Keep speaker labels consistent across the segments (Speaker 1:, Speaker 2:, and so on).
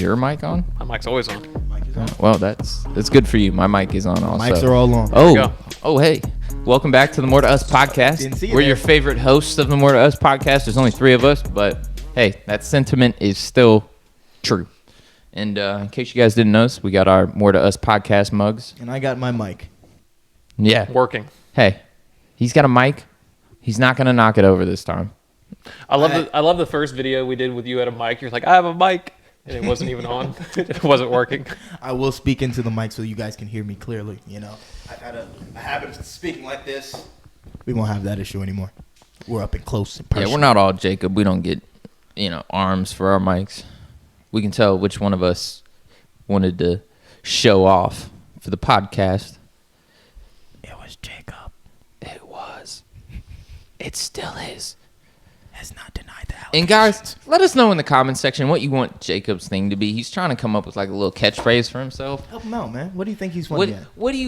Speaker 1: your mic on?
Speaker 2: My mic's always on.
Speaker 3: Mic is on.
Speaker 1: Well, that's good for you. My mic is on also.
Speaker 3: Mics are all on.
Speaker 1: Oh, hey. Welcome back to the More to Us podcast.
Speaker 3: Didn't see you
Speaker 1: We're
Speaker 3: there.
Speaker 1: your favorite hosts of the More to Us podcast. There's only 3 of us, but hey, that sentiment is still true. And in case you guys didn't notice, we got our More to Us podcast mugs.
Speaker 3: And I got my mic.
Speaker 1: Yeah.
Speaker 2: Working.
Speaker 1: Hey, he's got a mic. He's not going to knock it over this time.
Speaker 2: I love the first video we did with you at a mic. You're like, I have a mic. And it wasn't even on. It wasn't working.
Speaker 3: I will speak into the mic so you guys can hear me clearly. You know, I've had a habit of speaking like this. We won't have that issue anymore. We're up and close and personal.
Speaker 1: Yeah, we're not all Jacob. We don't get, arms for our mics. We can tell which one of us wanted to show off for the podcast.
Speaker 3: It was Jacob.
Speaker 1: It was. It still is.
Speaker 3: Has not denied that.
Speaker 1: And guys, let us know in the comments section what you want Jacob's thing to be. He's trying to come up with like a little catchphrase for himself.
Speaker 3: Help him out, man. What do you think he's funny at?
Speaker 1: What do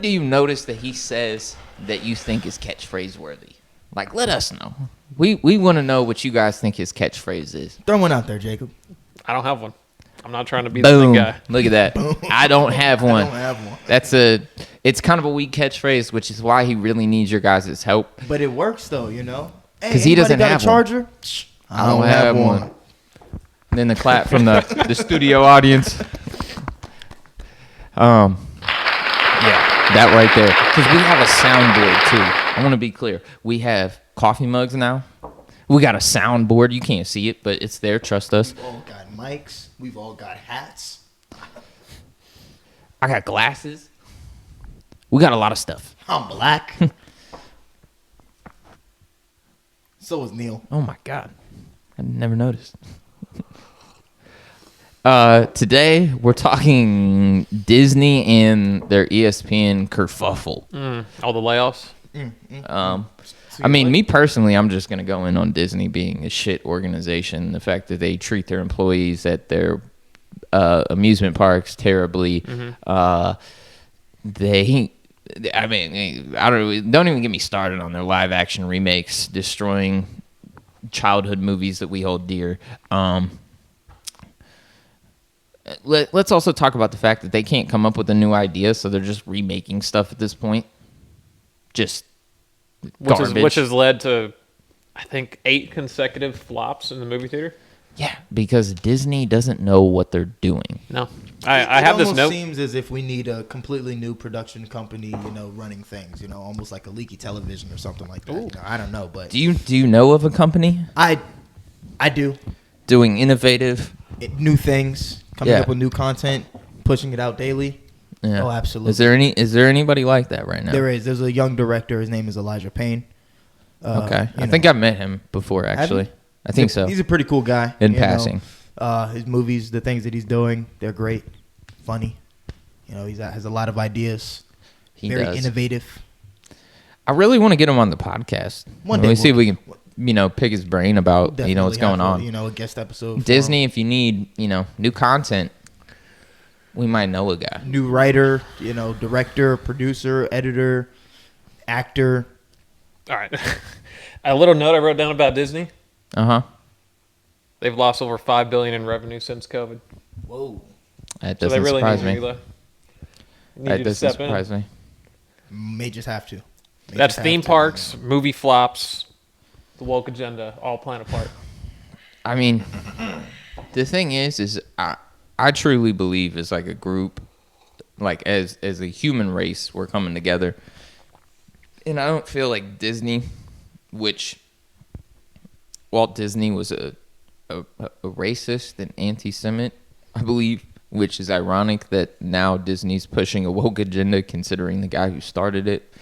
Speaker 1: you notice that he says that you think is catchphrase worthy? Like, let us know. We want to know what you guys think his catchphrase is.
Speaker 3: Throw one out there, Jacob.
Speaker 2: I don't have one. I'm not trying to be the
Speaker 1: Boom.
Speaker 2: big guy.
Speaker 1: Look at that. I don't have one.
Speaker 3: I don't have one.
Speaker 1: It's kind of a weak catchphrase, which is why he really needs your guys' help.
Speaker 3: But it works though, you know.
Speaker 1: Because he doesn't have
Speaker 3: a charger.
Speaker 1: I don't have one. And then the clap from the studio audience. Yeah, that right there. Because we have a soundboard too. I want to be clear. We have coffee mugs now. We got a soundboard. You can't see it, but it's there. Trust us.
Speaker 3: We've all got mics. We've all got hats.
Speaker 1: I got glasses. We got a lot of stuff.
Speaker 3: I'm black. So is Neil.
Speaker 1: Oh my God. I never noticed. Today we're talking Disney and their ESPN kerfuffle.
Speaker 2: All the layoffs.
Speaker 1: I mean, me personally, I'm just going to go in on Disney being a shit organization. The fact that they treat their employees at their amusement parks terribly. Don't even get me started on their live action remakes, destroying childhood movies that we hold dear. Let's also talk about the fact that they can't come up with a new idea, so they're just remaking stuff at this point. Just garbage.
Speaker 2: Which has led to, I think, 8 consecutive flops in the movie theater.
Speaker 1: Yeah, because Disney doesn't know what they're doing.
Speaker 2: No. I have this note.
Speaker 3: It almost seems as if we need a completely new production company, running things, almost like a leaky television or something like that. I don't know, but
Speaker 1: Do you know of a company
Speaker 3: I do.
Speaker 1: doing innovative?
Speaker 3: New things, coming
Speaker 1: Yeah.
Speaker 3: up with new content, pushing it out daily.
Speaker 1: Yeah.
Speaker 3: Oh, absolutely.
Speaker 1: Is there anybody like that right now?
Speaker 3: There's a young director. His name is Elijah Payne.
Speaker 1: Okay. I think I've met him before, actually.
Speaker 3: you?
Speaker 1: I think so.
Speaker 3: He's a pretty cool guy.
Speaker 1: In passing.
Speaker 3: His movies, the things that he's doing, they're great, funny. He has a lot of ideas.
Speaker 1: He
Speaker 3: very
Speaker 1: does.
Speaker 3: innovative.
Speaker 1: I really want to get him on the podcast.
Speaker 3: One
Speaker 1: Let
Speaker 3: day
Speaker 1: me see if
Speaker 3: we'll-
Speaker 1: we can, pick his brain about,
Speaker 3: Definitely
Speaker 1: what's going
Speaker 3: have
Speaker 1: on.
Speaker 3: a guest episode. for
Speaker 1: Disney, if you need, new content, we might know a guy.
Speaker 3: him. New writer, director, producer, editor, actor.
Speaker 2: All right. A little note I wrote down about Disney.
Speaker 1: Uh-huh.
Speaker 2: They've lost over $5 billion in revenue since COVID.
Speaker 3: Whoa.
Speaker 1: That
Speaker 2: So they
Speaker 1: doesn't
Speaker 2: really
Speaker 1: surprise
Speaker 2: need
Speaker 1: me.
Speaker 2: you, need
Speaker 1: That
Speaker 2: you to
Speaker 1: doesn't
Speaker 2: step in.
Speaker 1: surprise me.
Speaker 3: May just have to. May
Speaker 2: That's
Speaker 3: just have
Speaker 2: theme
Speaker 3: to,
Speaker 2: parks, movie flops, the woke agenda, all playing a part.
Speaker 1: I mean, the thing is I truly believe as like a group, like as a human race, we're coming together. And I don't feel like Disney, which Walt Disney was a racist and anti-Semite, I believe, which is ironic that now Disney's pushing a woke agenda considering the guy who started it,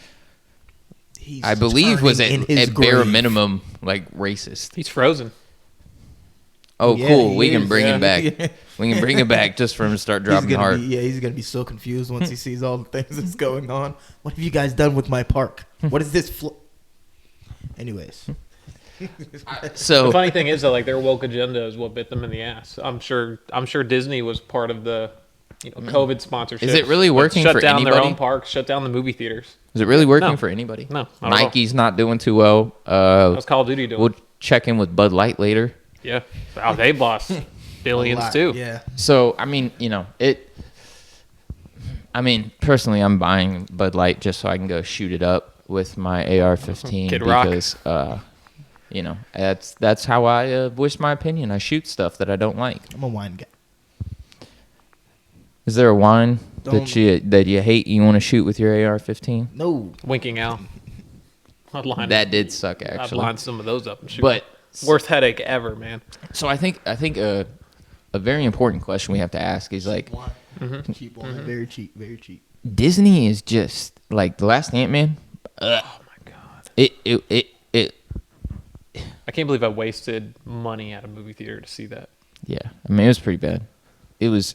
Speaker 3: He's
Speaker 1: I believe was
Speaker 3: turning
Speaker 1: at
Speaker 3: in his
Speaker 1: bare
Speaker 3: grave.
Speaker 1: minimum like racist.
Speaker 2: He's frozen.
Speaker 1: Oh,
Speaker 3: Yeah,
Speaker 1: cool.
Speaker 3: he
Speaker 1: We can
Speaker 3: is,
Speaker 1: bring him
Speaker 3: yeah.
Speaker 1: back. We can bring him back just for him to start dropping hard.
Speaker 3: He's gonna be so confused once he sees all the things that's going on. What have you guys done with my park? What is this? Anyways,
Speaker 1: So
Speaker 2: The funny thing is that their woke agenda is what bit them in the ass. I'm sure Disney was part of the COVID sponsorship.
Speaker 1: Is it really working
Speaker 2: shut
Speaker 1: for
Speaker 2: down their
Speaker 1: anybody?
Speaker 2: own parks, shut down the movie theaters.
Speaker 1: is it really working
Speaker 2: No.
Speaker 1: for anybody?
Speaker 2: No, not at all.
Speaker 1: Nike's not doing too well.
Speaker 2: How's Call of Duty doing?
Speaker 1: We'll check in with Bud Light later.
Speaker 2: Yeah. Oh, they've lost Billions
Speaker 3: lot,
Speaker 2: too.
Speaker 3: Yeah.
Speaker 1: So I mean, I mean, personally, I'm buying Bud Light just so I can go shoot it up with my AR-15
Speaker 2: Kid Rock.
Speaker 1: because, that's how I voice my opinion. I shoot stuff that I don't like.
Speaker 3: I'm a wine guy.
Speaker 1: Is there a wine
Speaker 3: Don't-
Speaker 1: that you hate? You want to shoot with your AR-15?
Speaker 3: No.
Speaker 2: Winking Al. I'd line,
Speaker 1: That did suck,
Speaker 2: I'd
Speaker 1: actually.
Speaker 2: line some of those up and shoot.
Speaker 1: But
Speaker 2: Worst headache ever, man.
Speaker 1: so I think a very important question we have to ask is like,
Speaker 3: Wine.
Speaker 2: Mm-hmm.
Speaker 3: Cheap wine. Very cheap. Very cheap.
Speaker 1: Disney is just like the last Ant-Man.
Speaker 2: Oh my god.
Speaker 1: It
Speaker 2: I can't believe I wasted money at a movie theater to see that.
Speaker 1: Yeah, I mean, it was pretty bad. It was,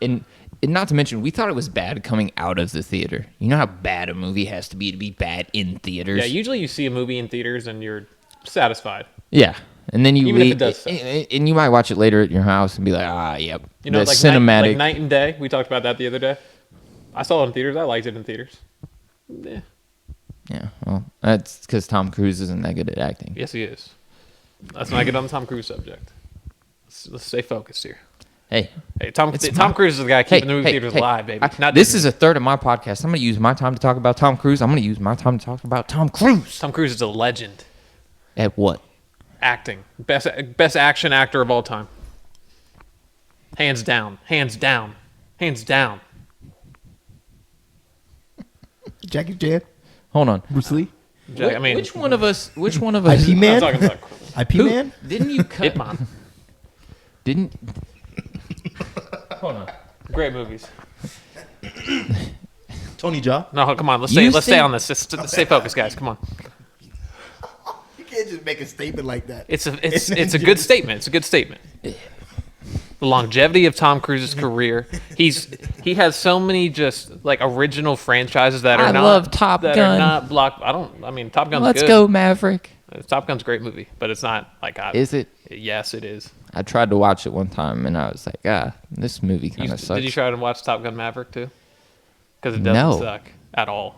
Speaker 1: and not to mention, we thought it was bad coming out of the theater. You know how bad a movie has to be bad in theaters?
Speaker 2: Yeah, usually you see a movie in theaters and you're satisfied.
Speaker 1: Yeah, and then you
Speaker 2: Even if
Speaker 1: leave,
Speaker 2: it does suck.
Speaker 1: and you might watch it later at your house and be like, yep.
Speaker 2: You know,
Speaker 1: the
Speaker 2: like
Speaker 1: cinematic.
Speaker 2: Night and Day. We talked about that the other day. I saw it in theaters. I liked it in theaters. Yeah.
Speaker 1: Yeah, well, that's because Tom Cruise isn't that good at acting.
Speaker 2: Yes, he is. Let's not get on the Tom Cruise subject. Let's stay focused here.
Speaker 1: Hey,
Speaker 2: Hey, Tom
Speaker 1: It's
Speaker 2: Tom
Speaker 1: my-
Speaker 2: Cruise is the guy keeping the movie theaters
Speaker 1: hey,
Speaker 2: alive, baby. Not
Speaker 1: this
Speaker 2: Disney.
Speaker 1: is a third of my podcast. I'm going to use my time to talk about Tom Cruise. I'm going to use my time to talk about Tom Cruise.
Speaker 2: Tom Cruise is a legend.
Speaker 1: At what?
Speaker 2: Acting. Best action actor of all time. Hands down. Hands down. Hands down.
Speaker 3: Jackie Chan.
Speaker 1: Hold on.
Speaker 3: Bruce Lee.
Speaker 2: I mean,
Speaker 1: which one of us?
Speaker 3: IP
Speaker 2: I'm
Speaker 3: Man.
Speaker 2: talking about
Speaker 3: IP
Speaker 1: Who-
Speaker 3: Man.
Speaker 1: Didn't you cut?
Speaker 2: Hitman.
Speaker 1: Didn't? Hold on.
Speaker 2: Great movies.
Speaker 3: Tony Jaa.
Speaker 2: No, come on. Let's
Speaker 1: You
Speaker 2: stay
Speaker 1: think-
Speaker 2: on this. Just stay focused, guys. Come on.
Speaker 3: You can't just make a statement like that.
Speaker 2: It's a good statement. It's a good statement. The longevity of Tom Cruise's career. He has so many just like original franchises that are
Speaker 1: I
Speaker 2: not
Speaker 1: love Top
Speaker 2: that
Speaker 1: Gun.
Speaker 2: are not block. I mean Top Gun's
Speaker 1: Let's
Speaker 2: good.
Speaker 1: go, Maverick.
Speaker 2: Top Gun's a great movie, but it's not like
Speaker 1: Is it?
Speaker 2: Yes, it is.
Speaker 1: I tried to watch it one time and I was like, this movie kind of sucks.
Speaker 2: Did you try to watch Top Gun Maverick too? Because it doesn't
Speaker 1: No.
Speaker 2: suck at all.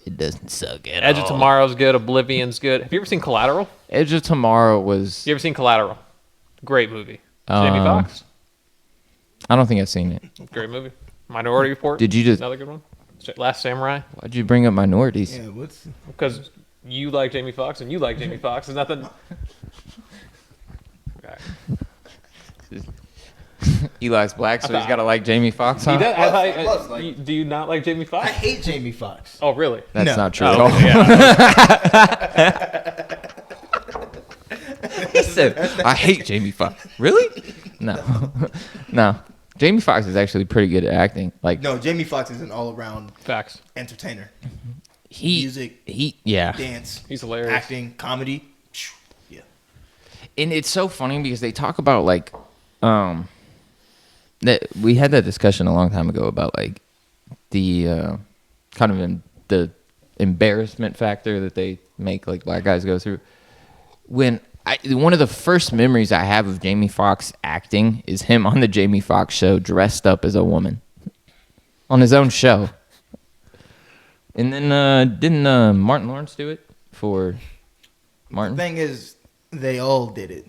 Speaker 1: It doesn't suck at
Speaker 2: Edge
Speaker 1: all.
Speaker 2: of Tomorrow's good. Oblivion's good. Have you ever seen Collateral?
Speaker 1: Edge of Tomorrow was.
Speaker 2: You ever seen Collateral? Great movie. Jamie Foxx.
Speaker 1: I don't think I've seen it.
Speaker 2: Great movie. Minority Report.
Speaker 1: Did you just?
Speaker 2: Another good one. Last Samurai.
Speaker 1: Why'd you bring up minorities?
Speaker 3: Yeah. What's?
Speaker 2: Because you like Jamie Foxx and you like Jamie Foxx. There's nothing. Okay.
Speaker 1: Eli's black, so he's got to like Jamie Foxx. Huh?
Speaker 2: He does-
Speaker 3: I love, like-
Speaker 2: do you not like Jamie
Speaker 3: I
Speaker 2: Foxx?
Speaker 3: hate Jamie Foxx.
Speaker 2: Oh, really?
Speaker 1: That's
Speaker 3: No.
Speaker 1: not true
Speaker 2: Oh,
Speaker 1: at all.
Speaker 2: yeah.
Speaker 1: He said, I hate Jamie Foxx. Really? No. No. Jamie Foxx is actually pretty good at acting. Like
Speaker 3: No, Jamie Foxx is an all-around
Speaker 2: Facts.
Speaker 3: entertainer.
Speaker 1: music,
Speaker 3: Music,
Speaker 1: yeah.
Speaker 3: dance,
Speaker 2: He's hilarious.
Speaker 3: acting, comedy. Yeah.
Speaker 1: And it's so funny because they talk about like that we had that discussion a long time ago about like the kind of the embarrassment factor that they make like black guys go through. When one of the first memories I have of Jamie Foxx acting is him on the Jamie Foxx show dressed up as a woman on his own show. And then didn't Martin Lawrence do it for Martin?
Speaker 3: The thing is, they all did it.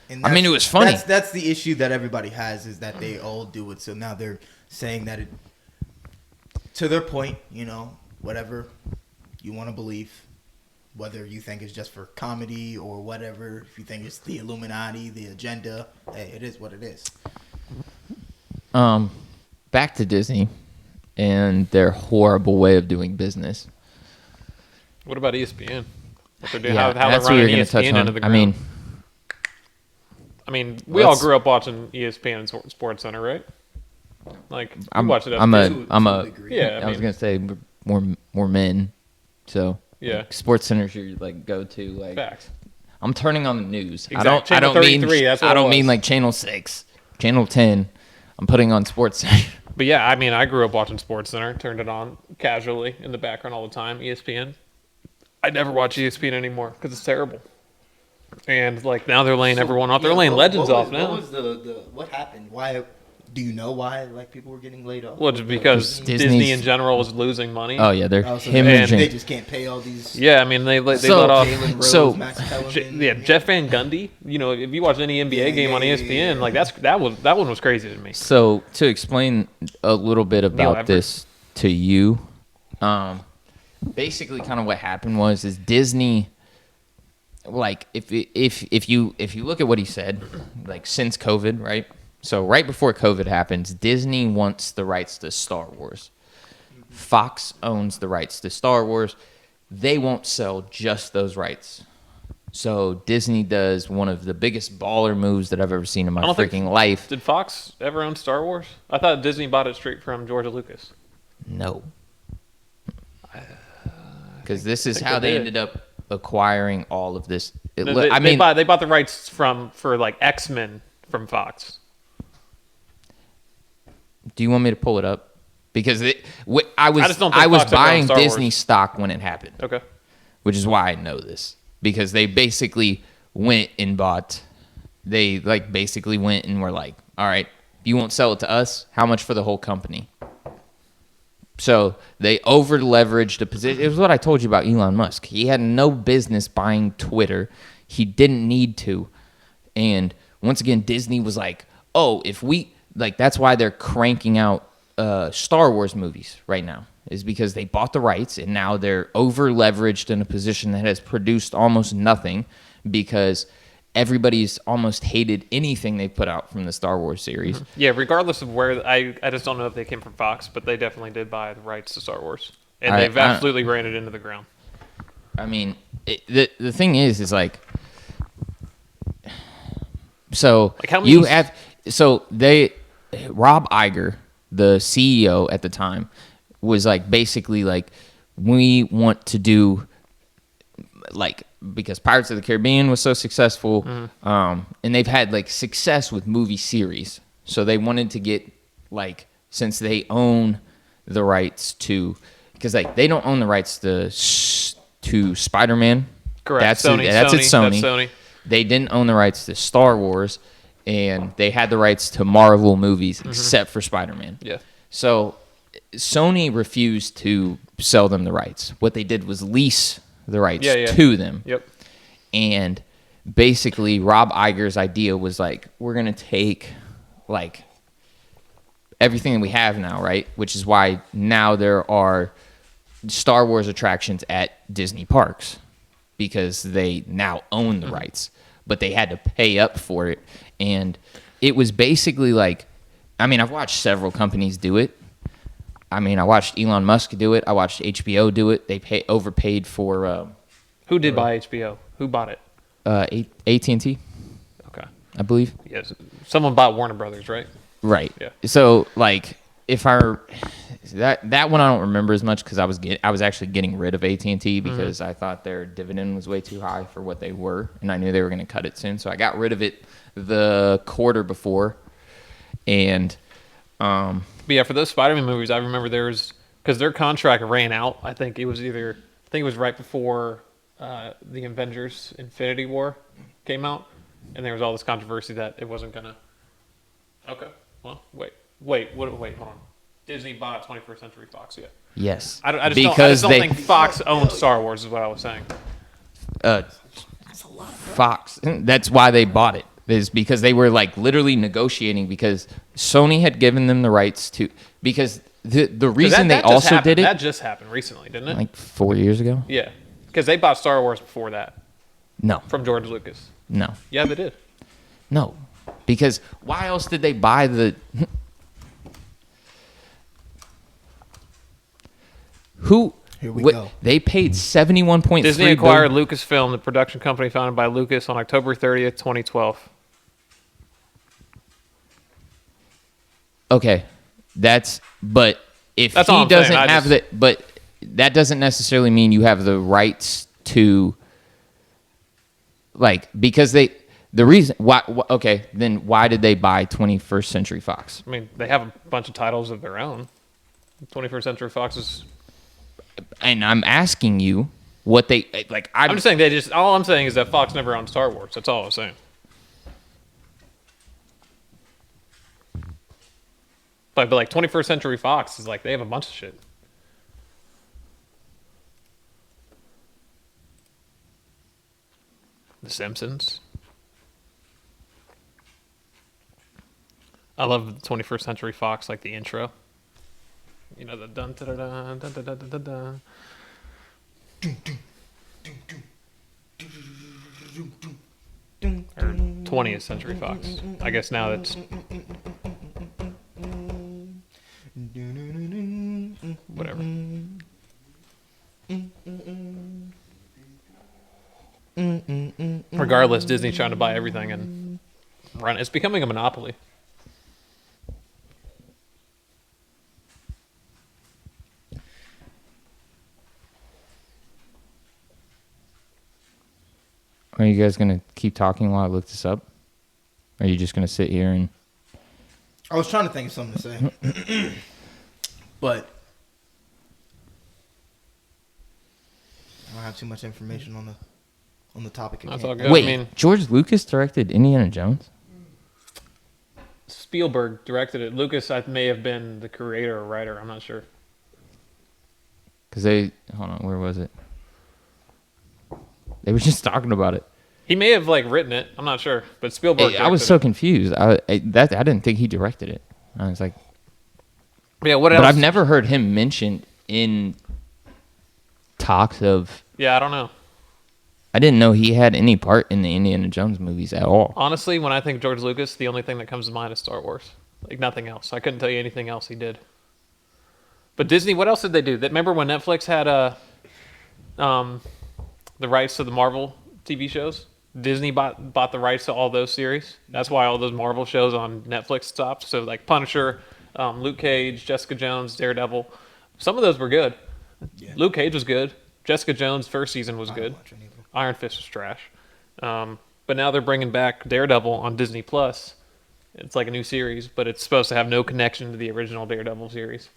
Speaker 3: And
Speaker 1: I mean, it was funny.
Speaker 3: That's the issue that everybody has, is that they all do it. So now they're saying that it, to their point, you know, whatever you want to believe, whether you think it's just for comedy or whatever, if you think it's the Illuminati, the agenda, hey, it is what it is.
Speaker 1: Back to Disney and their horrible way of doing business.
Speaker 2: What about ESPN? What they're doing?
Speaker 1: Yeah,
Speaker 2: how they're
Speaker 1: that's what
Speaker 2: running
Speaker 1: you're going to touch
Speaker 2: ESPN into the
Speaker 1: on.
Speaker 2: ground. I mean, we all
Speaker 1: let's-
Speaker 2: grew up watching ESPN and Sports Center, right? Like, we
Speaker 1: I'm
Speaker 2: watched it. as
Speaker 1: I'm
Speaker 2: kids.
Speaker 1: a I'm
Speaker 3: to
Speaker 1: a
Speaker 3: a degree.
Speaker 2: Yeah,
Speaker 1: I was going to say more men. So
Speaker 2: Yeah.
Speaker 1: Sports Center's your like go to like
Speaker 2: Facts.
Speaker 1: I'm turning on the news.
Speaker 2: Exact-
Speaker 1: I
Speaker 2: Channel
Speaker 1: don't mean
Speaker 2: 33, that's what
Speaker 1: I
Speaker 2: it
Speaker 1: don't mean
Speaker 2: was.
Speaker 1: like Channel 6, Channel 10. I'm putting on Sports Center.
Speaker 2: But yeah, I mean, I grew up watching Sports Center. Turned it on casually in the background all the time. ESPN. I never watch ESPN anymore because it's terrible. And like now they're laying everyone off. They're laying legends off now.
Speaker 3: What was what happened? Why Do you know why like people were getting laid off?
Speaker 2: Well, just because Disney in general was losing money.
Speaker 1: Oh yeah, they're
Speaker 3: So
Speaker 1: hemorrhaging.
Speaker 3: they just can't pay all these.
Speaker 2: Yeah, I mean they let
Speaker 1: So-
Speaker 2: off.
Speaker 3: Jalen Rose,
Speaker 1: so-
Speaker 3: Max Kellerman,
Speaker 2: Jeff Van Gundy. You know, if you watch any NBA game on ESPN, like that one was crazy to me.
Speaker 1: So to explain a little bit about
Speaker 2: Everett.
Speaker 1: this to you, basically, kind of what happened is Disney, like if you look at what he said, like since COVID, right? So right before COVID happens, Disney wants the rights to Star Wars. Fox owns the rights to Star Wars. They won't sell just those rights. So Disney does one of the biggest baller moves that I've ever seen in my freaking life.
Speaker 2: Did Fox ever own Star Wars? I thought Disney bought it straight from George Lucas.
Speaker 1: No. Because this is
Speaker 2: think
Speaker 1: how
Speaker 2: they
Speaker 1: they
Speaker 2: did.
Speaker 1: ended up acquiring all of this.
Speaker 2: They bought the rights for like X-Men from Fox.
Speaker 1: Do you want me to pull it up? Because I
Speaker 2: just don't think
Speaker 1: was
Speaker 2: Fox ever owned
Speaker 1: buying
Speaker 2: Star
Speaker 1: Disney
Speaker 2: Wars.
Speaker 1: stock when it happened,
Speaker 2: Okay.
Speaker 1: which is why I know this. Because they basically went and bought. They like basically went and were like, "All right, you won't sell it to us. How much for the whole company?" So they over leveraged a position. It was what I told you about Elon Musk. He had no business buying Twitter. He didn't need to. And once again, Disney was like, "Oh, if we like," that's why they're cranking out Star Wars movies right now, is because they bought the rights and now they're over leveraged in a position that has produced almost nothing because everybody's almost hated anything they put out from the Star Wars series.
Speaker 2: Yeah, regardless of where I just don't know if they came from Fox, but they definitely did buy the rights to Star Wars, and they've absolutely ran it into the ground.
Speaker 1: I mean, the thing is like, so
Speaker 2: Like how many
Speaker 1: you have, so they, Rob Iger, the CEO at the time, was like basically like, we want to do like, because Pirates of the Caribbean was so successful, and they've had like success with movie series, so they wanted to get like, since they own the rights to, because like they don't own the rights to Spider-Man.
Speaker 2: Correct.
Speaker 1: That's
Speaker 2: Sony.
Speaker 1: That's
Speaker 2: Sony. That's Sony.
Speaker 1: They didn't own the rights to Star Wars, and they had the rights to Marvel movies except for Spider-Man.
Speaker 2: Yeah.
Speaker 1: So Sony refused to sell them the rights. What they did was lease the rights to them.
Speaker 2: Yep.
Speaker 1: And basically, Rob Iger's idea was like, we're going to take like everything that we have now, right? Which is why now there are Star Wars attractions at Disney parks, because they now own the rights, but they had to pay up for it. And it was basically like, I mean, I've watched several companies do it. I mean, I watched Elon Musk do it. I watched HBO do it. They overpaid for
Speaker 2: Who did buy HBO? Who bought it?
Speaker 1: AT&T,
Speaker 2: Okay.
Speaker 1: I believe.
Speaker 2: Yes. Someone bought Warner Brothers, right?
Speaker 1: Right.
Speaker 2: Yeah.
Speaker 1: So like, if that one I don't remember as much because I was actually getting rid of AT&T because I thought their dividend was way too high for what they were, and I knew they were going to cut it soon. So I got rid of it the quarter before, and
Speaker 2: But yeah, for those Spider-Man movies, I remember because their contract ran out. I think it was right before the Avengers Infinity War came out, and there was all this controversy that it wasn't gonna. Okay. Well, wait, hold on. Disney bought 21st Century Fox, yeah.
Speaker 1: yes,
Speaker 2: I just don't think Fox owned Star Wars, is what I was saying.
Speaker 1: Fox. That's why they bought it. Is because they were like literally negotiating because Sony had given them the rights to, because the reason they also did it
Speaker 2: That just happened recently, didn't it?
Speaker 1: like 4 years ago.
Speaker 2: Yeah, because they bought Star Wars before that
Speaker 1: No,
Speaker 2: from George Lucas.
Speaker 1: no,
Speaker 2: Yeah, they did.
Speaker 1: no, because why else did they buy the? Who?
Speaker 3: Here we
Speaker 1: what-
Speaker 3: go.
Speaker 1: They paid 71.3.
Speaker 2: Disney acquired Lucasfilm, the production company founded by Lucas, on October 30th, 2012.
Speaker 1: Okay, but if
Speaker 2: That's all
Speaker 1: he
Speaker 2: I'm saying,
Speaker 1: doesn't
Speaker 2: I
Speaker 1: have
Speaker 2: just-
Speaker 1: but that doesn't necessarily mean you have the rights to, like, because the reason why, okay, then why did they buy 21st Century Fox?
Speaker 2: I mean, they have a bunch of titles of their own. 21st Century Fox is.
Speaker 1: And I'm asking you what they, like,
Speaker 2: I'm just saying all I'm saying is that Fox never owned Star Wars. That's all I'm saying. But like 21st Century Fox is like they have a bunch of shit. The Simpsons. I love the 21st Century Fox, like the intro. You know, the dun da da dun dun da da da da. Or 20th Century Fox. I guess now it's whatever. Regardless, Disney's trying to buy everything and run. It's becoming a monopoly.
Speaker 1: Are you guys going to keep talking while I look this up? Or are you just going to sit here and...
Speaker 3: I was trying to think of something to say. But I don't have too much information on the topic.
Speaker 2: That's all good.
Speaker 1: Wait,
Speaker 2: I mean,
Speaker 1: George Lucas directed Indiana Jones?
Speaker 2: Spielberg directed it. Lucas may have been the creator or writer. I'm not sure.
Speaker 1: Because they... Hold on, where was it? They were just talking about it.
Speaker 2: He may have like written it. I'm not sure, but Spielberg.
Speaker 1: I was so confused. I didn't think he directed it. I was like,
Speaker 2: yeah. What else?
Speaker 1: but I've never heard him mentioned in talks of.
Speaker 2: Yeah, I don't know.
Speaker 1: I didn't know he had any part in the Indiana Jones movies at all.
Speaker 2: Honestly, when I think George Lucas, the only thing that comes to mind is Star Wars. Like nothing else. I couldn't tell you anything else he did. But Disney, what else did they do? Remember when Netflix had the rights to the Marvel TV shows? Disney bought the rights to all those series. That's why all those Marvel shows on Netflix stopped. So like Punisher, Luke Cage, Jessica Jones, Daredevil. Some of those were good. Yeah. Luke Cage was good. Jessica Jones' first season was good. Iron Fist was trash. But now they're bringing back Daredevil on Disney Plus. It's like a new series, but it's supposed to have no connection to the original Daredevil series.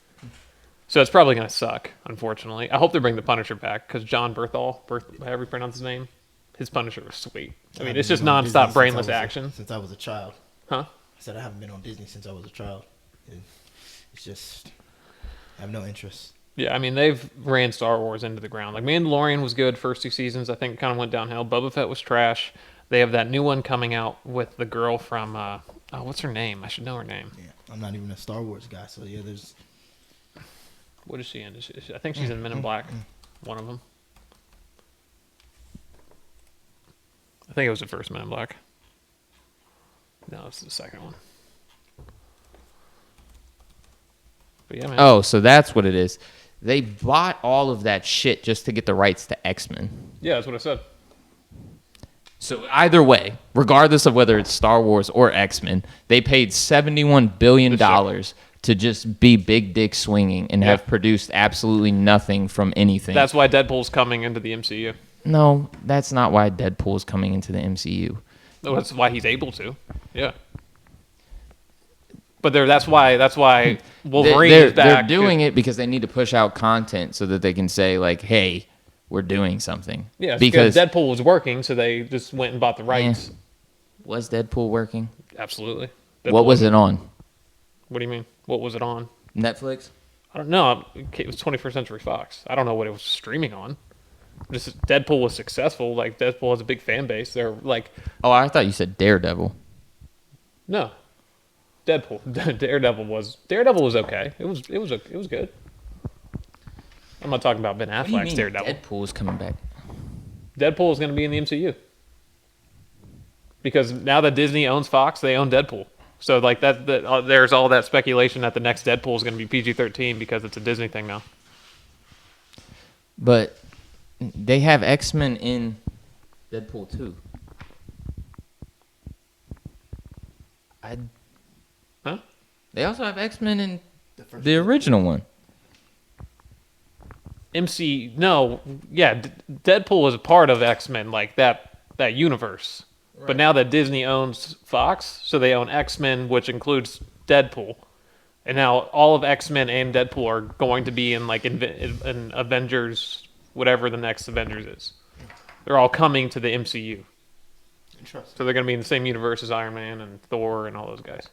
Speaker 2: So it's probably going to suck, unfortunately. I hope they bring the Punisher back because John Berthal, however you pronounce his name, his Punisher was sweet. I mean, it's just nonstop brainless action.
Speaker 3: Since I was a child.
Speaker 2: Huh?
Speaker 3: I said I haven't been on Disney since I was a child. It's just, I have no interest.
Speaker 2: Yeah, I mean, they've ran Star Wars into the ground. Like, Mandalorian was good first 2 seasons. I think it kind of went downhill. Boba Fett was trash. They have that new one coming out with the girl from, what's her name? I should know her name.
Speaker 3: Yeah, I'm not even a Star Wars guy, so yeah, there's...
Speaker 2: What is she in? I think she's in Men in Black. One of them. I think it was the first Men in Black. No, it's the second one. But yeah, man.
Speaker 1: Oh, so that's what it is. They bought all of that shit just to get the rights to X-Men.
Speaker 2: Yeah, that's what I said.
Speaker 1: So either way, regardless of whether it's Star Wars or X-Men, they paid $71 billion to just be big dick swinging and have produced absolutely nothing from anything.
Speaker 2: That's why Deadpool's coming into the MCU.
Speaker 1: No, that's not why Deadpool's coming into the MCU.
Speaker 2: No, that's why he's able to. Yeah. But that's why Wolverine is back.
Speaker 1: They're doing it because they need to push out content so that they can say, like, hey, we're doing something.
Speaker 2: Yeah, because Deadpool was working, so they just went and bought the rights.
Speaker 1: Was Deadpool working?
Speaker 2: Absolutely.
Speaker 1: Deadpool what was it on?
Speaker 2: What do you mean? What was it on?
Speaker 1: Netflix?
Speaker 2: I don't know. It was 21st Century Fox. I don't know what it was streaming on. Just Deadpool was successful. Like, Deadpool has a big fan base. They're like...
Speaker 1: Oh, I thought you said Daredevil.
Speaker 2: No. Deadpool. Daredevil was okay. It was good. I'm not talking about Ben Affleck's Daredevil.
Speaker 1: Deadpool is coming back.
Speaker 2: Deadpool is going to be in the MCU. Because now that Disney owns Fox, they own Deadpool. So like there's all that speculation that the next Deadpool is going to be PG-13 because it's a Disney thing now.
Speaker 1: But they have X-Men in Deadpool 2.
Speaker 2: Huh?
Speaker 1: They also have X-Men in the original one.
Speaker 2: Deadpool was a part of X-Men, like that universe. Right. But now that Disney owns Fox, so they own X-Men, which includes Deadpool. And now all of X-Men and Deadpool are going to be in like in Avengers, whatever the next Avengers is. They're all coming to the MCU. Interesting. So they're going to be in the same universe as Iron Man and Thor and all those guys.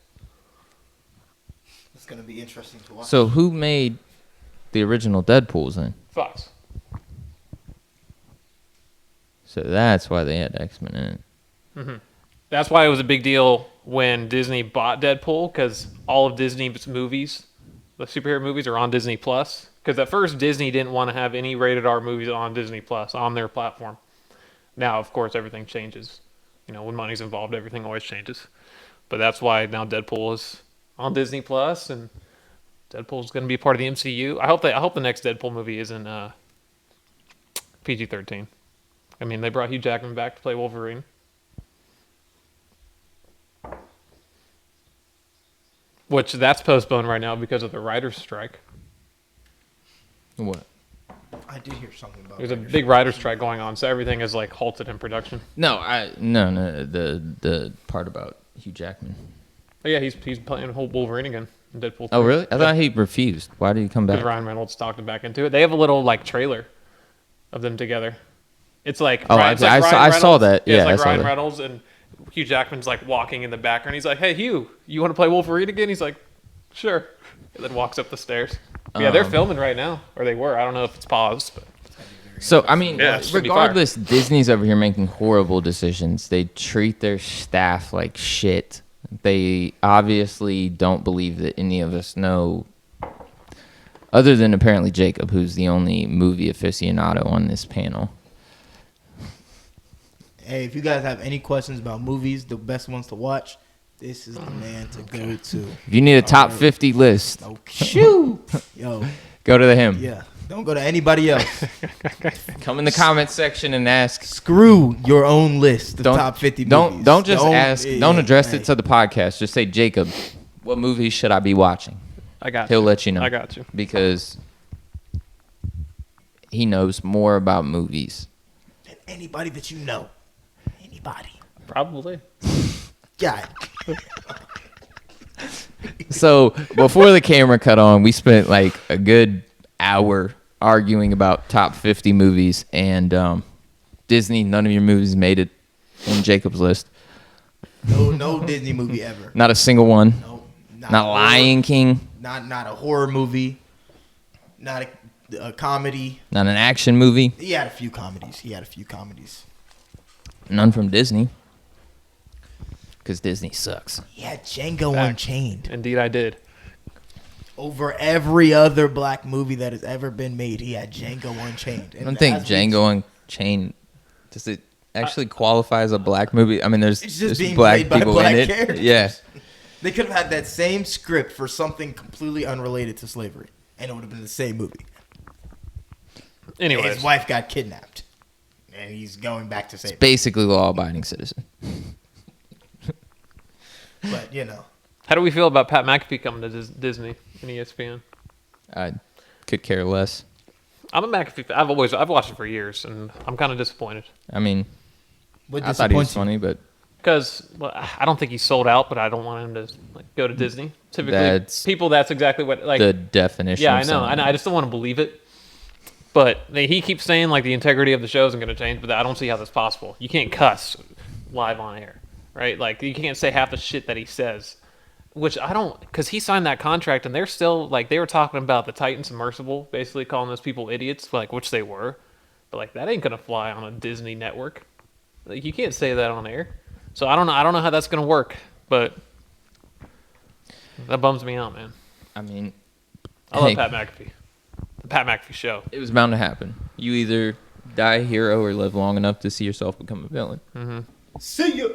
Speaker 3: gonna be interesting to watch.
Speaker 1: So who made the original Deadpools then?
Speaker 2: Fox.
Speaker 1: So that's why they had X-Men in it.
Speaker 2: Mm-hmm. That's why it was a big deal when Disney bought Deadpool, because all of Disney's movies, the superhero movies, are on Disney Plus. Because at first Disney didn't want to have any rated R movies on Disney Plus on their platform. Now, of course, everything changes. You know, when money's involved, everything always changes. But that's why now Deadpool is on Disney Plus, and Deadpool's going to be a part of the MCU. I hope the next Deadpool movie isn't PG-13. I mean, they brought Hugh Jackman back to play Wolverine. Which that's postponed right now because of the writer's strike.
Speaker 1: What?
Speaker 3: I did hear something about.
Speaker 2: There's a big writer's strike going on, so everything is like halted in production.
Speaker 1: No, the part about Hugh Jackman.
Speaker 2: Oh yeah, he's playing Wolverine again in Deadpool 3.
Speaker 1: Oh really? I thought he refused. Why did he come back?
Speaker 2: Because Ryan Reynolds talked him back into it. They have a little like trailer of them together. It's like
Speaker 1: I saw that.
Speaker 2: Yeah,
Speaker 1: Yeah,
Speaker 2: it's like
Speaker 1: I saw
Speaker 2: Ryan
Speaker 1: that.
Speaker 2: Reynolds and Hugh Jackman's like walking in the background. He's like, "Hey Hugh, you want to play Wolverine again?" He's like, "Sure," and then walks up the stairs. Yeah, they're filming right now, or they were. I don't know if it's paused, but.
Speaker 1: So I mean,
Speaker 2: Yeah, it should be
Speaker 1: regardless, Disney's over here making horrible decisions. They treat their staff like shit. They obviously don't believe that any of us know, other than apparently Jacob, who's the only movie aficionado on this panel.
Speaker 3: Hey, if you guys have any questions about movies, the best ones to watch, this is the man to go to.
Speaker 1: If you need a top 50 list,
Speaker 3: Oh, shoo! Yo,
Speaker 1: go to him.
Speaker 3: yeah. Don't go to anybody else.
Speaker 1: Come in the comment section and ask.
Speaker 3: Screw your own list of top 50 movies.
Speaker 1: Don't just ask. Don't address
Speaker 3: hey.
Speaker 1: it to the podcast. Just say, Jacob, what movies should I be watching?
Speaker 2: I got
Speaker 1: He'll
Speaker 2: you.
Speaker 1: let you know.
Speaker 2: I got you.
Speaker 1: Because he knows more about movies.
Speaker 3: And anybody that you know. Anybody.
Speaker 2: Probably.
Speaker 3: Yeah.
Speaker 1: So before the camera cut on, we spent like a good hour arguing about top 50 movies, and Disney, none of your movies made it in Jacob's list.
Speaker 3: No Disney movie ever.
Speaker 1: Not a single one.
Speaker 3: No.
Speaker 1: Not Lion King.
Speaker 3: Not a horror movie. Not a comedy.
Speaker 1: Not an action movie.
Speaker 3: He had a few comedies.
Speaker 1: None from Disney. Because Disney sucks.
Speaker 3: He had Django
Speaker 2: Fact.
Speaker 3: Unchained.
Speaker 2: Indeed, I did.
Speaker 3: Over every other black movie that has ever been made, he had Django Unchained.
Speaker 1: I don't think Django Unchained, does it actually qualify as a black movie? I mean,
Speaker 3: It's
Speaker 1: there's
Speaker 3: just being
Speaker 1: black
Speaker 3: played by
Speaker 1: people
Speaker 3: black
Speaker 1: in it.
Speaker 3: characters.
Speaker 1: Yeah.
Speaker 3: They could have had that same script for something completely unrelated to slavery, and it would have been the same movie.
Speaker 2: Anyways,
Speaker 3: His wife got kidnapped, and he's going back to save her.
Speaker 1: Basically law-abiding citizen.
Speaker 3: But, you know.
Speaker 2: how do we feel about Pat McAfee coming to Disney and ESPN?
Speaker 1: I could care less.
Speaker 2: I'm a McAfee fan. I've watched it for years, and I'm kind of disappointed.
Speaker 1: I mean,
Speaker 3: What
Speaker 1: I thought he was
Speaker 3: disappoints you?
Speaker 1: funny, but
Speaker 2: Because I don't think he's sold out, but I don't want him to like go to Disney. Typically,
Speaker 1: That's
Speaker 2: that's exactly what like.
Speaker 1: the definition
Speaker 2: Yeah,
Speaker 1: of
Speaker 2: I know.
Speaker 1: someone.
Speaker 2: I just don't want to believe it. But he keeps saying like the integrity of the show isn't going to change, but I don't see how that's possible. You can't cuss live on air, right? Like you can't say half the shit that he says, which I don't, because he signed that contract and they're still like they were talking about the Titan submersible, basically calling those people idiots, like which they were, but like that ain't gonna fly on a Disney network. Like you can't say that on air. So I don't know how that's gonna work, but that bums me out, man.
Speaker 1: I mean,
Speaker 2: I love
Speaker 1: hey,
Speaker 2: Pat McAfee. The Pat McAfee show.
Speaker 1: it was bound to happen. You either die a hero or live long enough to see yourself become a villain.
Speaker 3: See ya.